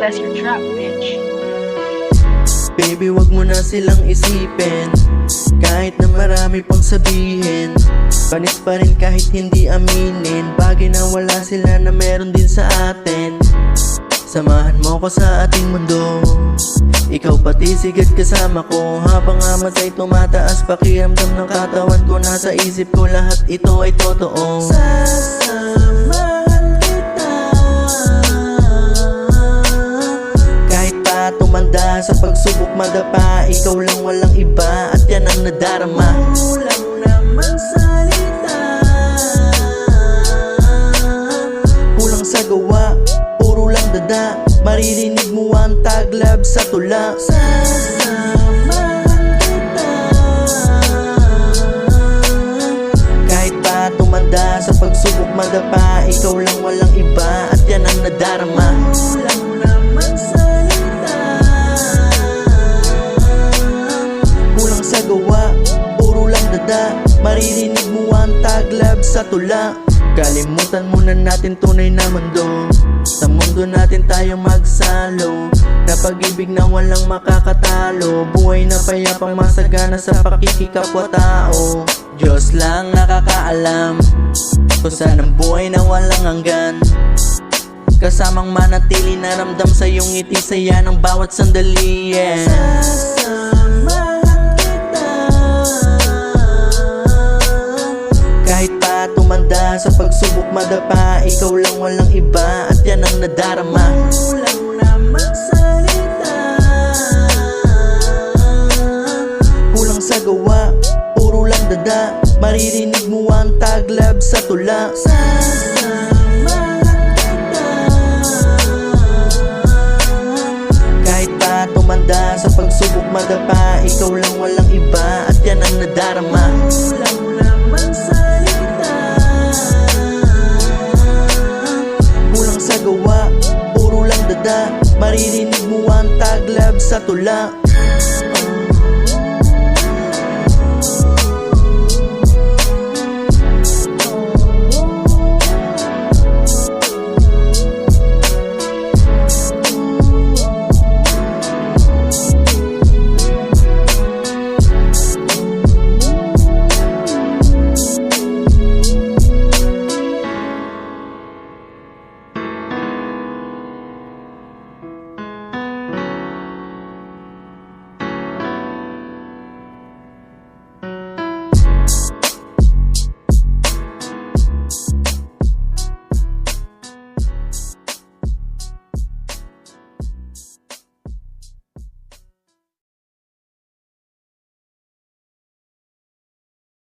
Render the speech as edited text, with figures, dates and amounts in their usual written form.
Bless your trap, bitch. Baby, wag mo na silang isipin, kahit na marami pang sabihin. Panis pa rin kahit hindi aminin, bagay na wala sila na meron din sa atin. Samahan mo ko sa ating mundo, ikaw pati sigad kasama ko. Habang amatay tumataas pakiramdam ng katawan ko, nasa isip ko lahat ito ay totoo. Sasamahan kita, kahit pa tumanda sa pagsubok madapa, ikaw lang walang iba at yan ang nadarama. Kulang naman salita, kulang sa gawa, puro lang dada. Maririnig mo ang taglab sa tula. Sasamahan kita, kahit pa tumanda sa pagsubok madapa, ikaw lang walang iba at yan ang nadarama. Kulang naman salita, kulang sa gawa, puro lang dada. Maririnig mo ang taglab sa tula. Kalimutan muna natin tunay na mundo, sa mundo natin tayo magsalo. Na pag-ibig na walang makakatalo, buhay na payapang masagana sa pakikikapwa tao. Diyos lang nakakaalam kung saan ang buhay na walang hanggan. Kasamang manatili na ramdam sa iyong ngiti, saya ng bawat sandali, yeah. Sasamahan kita, kahit pa tumanda sa pagsubok madapa, ikaw lang walang iba at yan ang nadarama. Kulang naman salita, kulang sa gawa, puro lang dada. Maririnig mo ang taglab sa tula. Sasamahan kita, kahit pa tumanda sa pagsubok madapa, ikaw lang walang iba at yan ang nadarama. Kulang naman salita, kulang sa gawa, puro lang dada. Maririnig mo ang taglab sa tula.